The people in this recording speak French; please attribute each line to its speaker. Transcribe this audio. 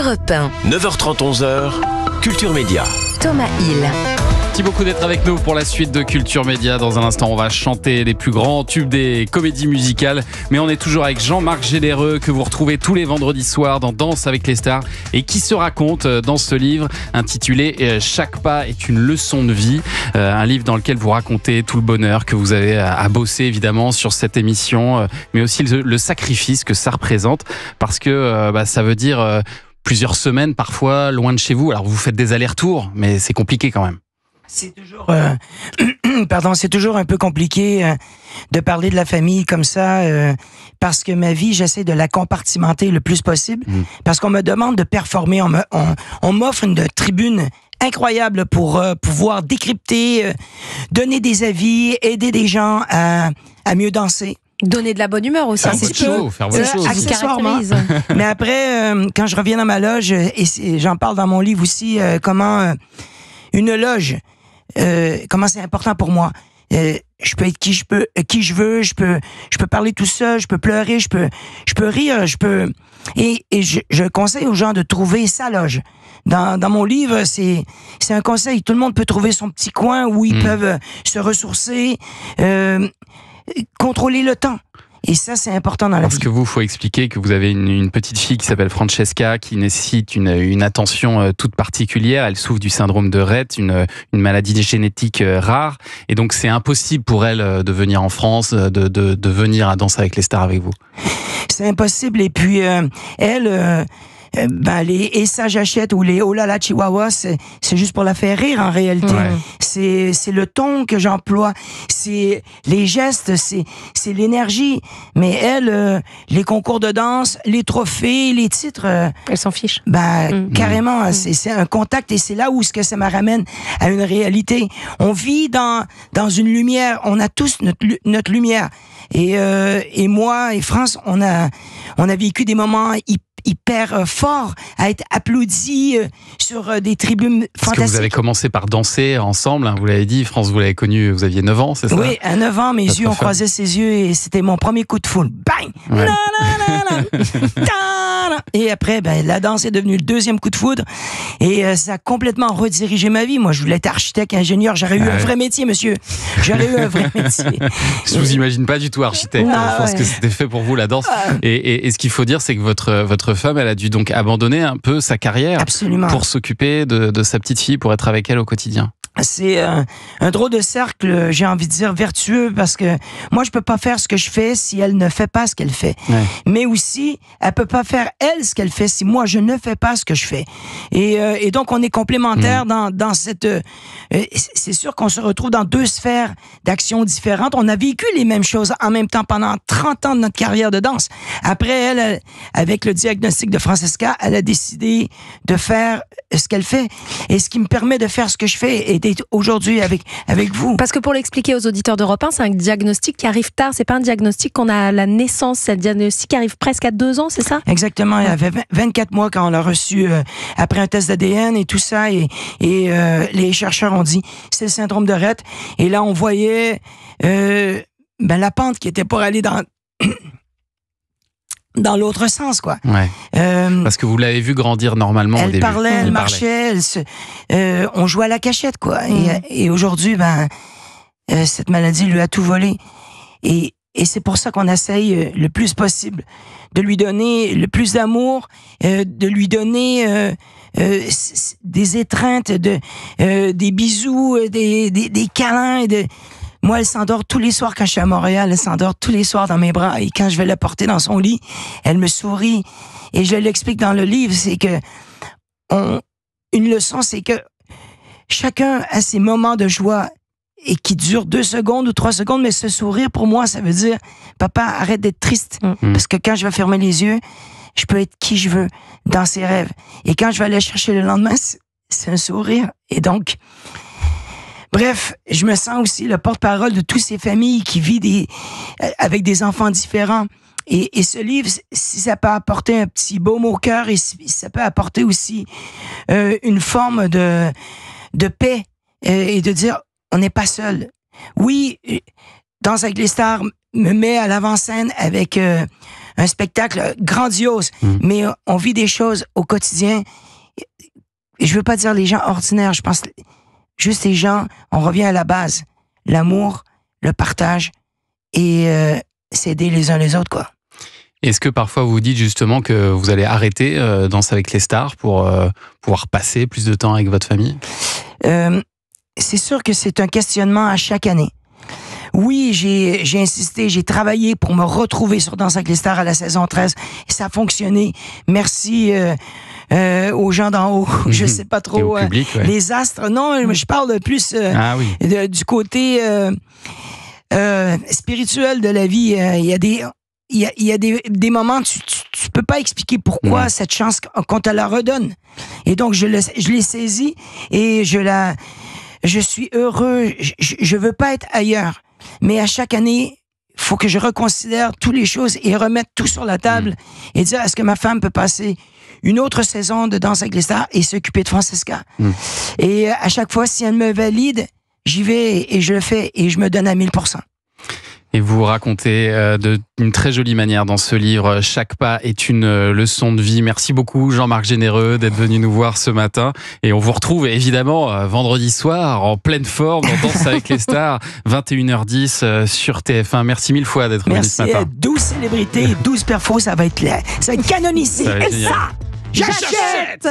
Speaker 1: Europe 1.
Speaker 2: 9h30, 11h, Culture Média.
Speaker 1: Thomas Hill.
Speaker 3: Merci beaucoup d'être avec nous pour la suite de Culture Média. Dans un instant, on va chanter les plus grands tubes des comédies musicales. Mais on est toujours avec Jean-Marc Généreux, que vous retrouvez tous les vendredis soirs dans Danse avec les stars, et qui se raconte dans ce livre intitulé « Chaque pas est une leçon de vie ». Un livre dans lequel vous racontez tout le bonheur que vous avez à bosser évidemment sur cette émission, mais aussi le sacrifice que ça représente, parce que ça veut dire plusieurs semaines parfois loin de chez vous. Alors vous faites des allers-retours, mais c'est compliqué quand même.
Speaker 4: C'est toujours, c'est toujours un peu compliqué de parler de la famille comme ça, parce que ma vie, j'essaie de la compartimenter le plus possible, parce qu'on me demande de performer, on m'offre une tribune incroyable pour pouvoir décrypter, donner des avis, aider des gens à mieux danser.
Speaker 5: Donner de la bonne humeur aussi.
Speaker 3: Faire votre show.
Speaker 4: Accessoirement. Mais après, quand je reviens dans ma loge, et j'en parle dans mon livre aussi, comment une loge, comment c'est important pour moi. Je peux être qui je veux, je peux parler tout seul, je peux pleurer, je peux rire, et je conseille aux gens de trouver sa loge. Dans mon livre, c'est un conseil. Tout le monde peut trouver son petit coin où ils peuvent se ressourcer, contrôler le temps. Et ça, c'est important dans la vie.
Speaker 3: Parce que vous, faut expliquer que vous avez une petite fille qui s'appelle Francesca, qui nécessite une attention toute particulière. Elle souffre du syndrome de Rett, une maladie génétique rare. Et donc, c'est impossible pour elle de venir en France, de venir à Danse avec les stars avec vous.
Speaker 4: C'est impossible. Et puis, elle... les et ça j'achète ou les oh là là chihuahua, c'est juste pour la faire rire en réalité. Ouais. C'est le ton que j'emploie, c'est les gestes, c'est l'énergie. Mais elle, les concours de danse, les trophées, les titres,
Speaker 5: elle s'en fiche.
Speaker 4: Carrément, c'est un contact, et c'est là où ce que ça me ramène à une réalité. On vit dans une lumière, on a tous notre lumière. Et moi et France, on a vécu des moments hyper forts à être applaudis sur des tribunes fantastiques.
Speaker 3: Parce que vous avez commencé par danser ensemble, hein, vous l'avez dit, France, vous l'avez connu, vous aviez 9 ans, c'est ça?
Speaker 4: Oui, à 9 ans, mes yeux ont croisé ses yeux, et c'était mon premier coup de foudre. Bang! Ouais. Et après, la danse est devenue le deuxième coup de foudre, et ça a complètement redirigé ma vie. Moi, je voulais être architecte, ingénieur, j'aurais eu un vrai métier, monsieur. J'aurais eu un vrai métier.
Speaker 3: Je vous imagine pas du tout architecte. Je pense que c'était fait pour vous, la danse. Et ce qu'il faut dire, c'est que votre femme, elle a dû donc abandonner un peu sa carrière.
Speaker 4: Absolument.
Speaker 3: Pour s'occuper de sa petite fille, pour être avec elle au quotidien.
Speaker 4: C'est un drôle de cercle, j'ai envie de dire vertueux, parce que moi je peux pas faire ce que je fais si elle ne fait pas ce qu'elle fait. Ouais. Mais aussi, elle peut pas faire elle ce qu'elle fait si moi je ne fais pas ce que je fais. Et donc on est complémentaires dans cette... c'est sûr qu'on se retrouve dans deux sphères d'action différentes. On a vécu les mêmes choses en même temps pendant 30 ans de notre carrière de danse. Après, elle, avec le diagnostic de Francesca, elle a décidé de faire ce qu'elle fait. Et ce qui me permet de faire ce que je fais et d'être aujourd'hui avec vous.
Speaker 5: Parce que pour l'expliquer aux auditeurs d'Europe 1, c'est un diagnostic qui arrive tard. C'est pas un diagnostic qu'on a à la naissance. C'est un diagnostic qui arrive presque à 2 ans, c'est ça?
Speaker 4: Exactement. Il y avait 24 mois quand on l'a reçu après un test d'ADN et tout ça. Et les chercheurs ont dit c'est le syndrome de Rett. Et là, on voyait la pente qui était pour aller dans l'autre sens, quoi.
Speaker 3: Ouais. Parce que vous l'avez vu grandir normalement au début.
Speaker 4: Elle parlait, elle marchait, on jouait à la cachette, quoi. Et aujourd'hui, cette maladie lui a tout volé. Et c'est pour ça qu'on essaye le plus possible de lui donner le plus d'amour, de lui donner des étreintes, des bisous, des câlins, Moi, elle s'endort tous les soirs quand je suis à Montréal. Elle s'endort tous les soirs dans mes bras. Et quand je vais la porter dans son lit, elle me sourit. Et je l'explique dans le livre, c'est que une leçon, c'est que chacun a ses moments de joie et qui durent 2 secondes ou 3 secondes. Mais ce sourire, pour moi, ça veut dire, papa, arrête d'être triste. Parce que quand je vais fermer les yeux, je peux être qui je veux dans ses rêves. Et quand je vais aller chercher le lendemain, c'est un sourire. Et donc... Bref, je me sens aussi le porte-parole de toutes ces familles qui vivent avec des enfants différents. Et ce livre, si ça peut apporter un petit baume au cœur, et si ça peut apporter aussi une forme de paix, et de dire, on n'est pas seul. Oui, Danse avec les stars me met à l'avant-scène avec un spectacle grandiose, mais on vit des choses au quotidien. Et je veux pas dire les gens ordinaires, je pense juste les gens, on revient à la base. L'amour, le partage et s'aider les uns les autres, quoi.
Speaker 3: Est-ce que parfois vous dites justement que vous allez arrêter Danse avec les stars pour pouvoir passer plus de temps avec votre famille?
Speaker 4: C'est sûr que c'est un questionnement à chaque année. Oui, j'ai insisté, j'ai travaillé pour me retrouver sur Danse avec les stars à la saison 13 et ça a fonctionné. Merci aux gens d'en haut, je sais pas trop.
Speaker 3: Et au public, ouais.
Speaker 4: Les astres, non, je parle plus du côté spirituel de la vie. Il y a des moments, tu peux pas expliquer pourquoi cette chance qu'on te la redonne. Et donc, je l'ai saisie et je suis heureux. Je veux pas être ailleurs. Mais à chaque année, faut que je reconsidère toutes les choses et remettre tout sur la table et dire, est-ce que ma femme peut passer une autre saison de Danse avec les stars et s'occuper de Francesca? Et à chaque fois, si elle me valide, j'y vais et je le fais et je me donne à 1000%.
Speaker 3: Et vous racontez d'une très jolie manière dans ce livre, chaque pas est une leçon de vie. Merci beaucoup Jean-Marc Généreux d'être venu nous voir ce matin. Et on vous retrouve évidemment vendredi soir en pleine forme dans Danse avec les stars, 21h10 sur TF1. Merci mille fois d'être venu ce matin.
Speaker 4: Merci, 12 célébrités, 12 perfos, ça va être canonisé.
Speaker 3: Ça va être génial.
Speaker 4: J'achète!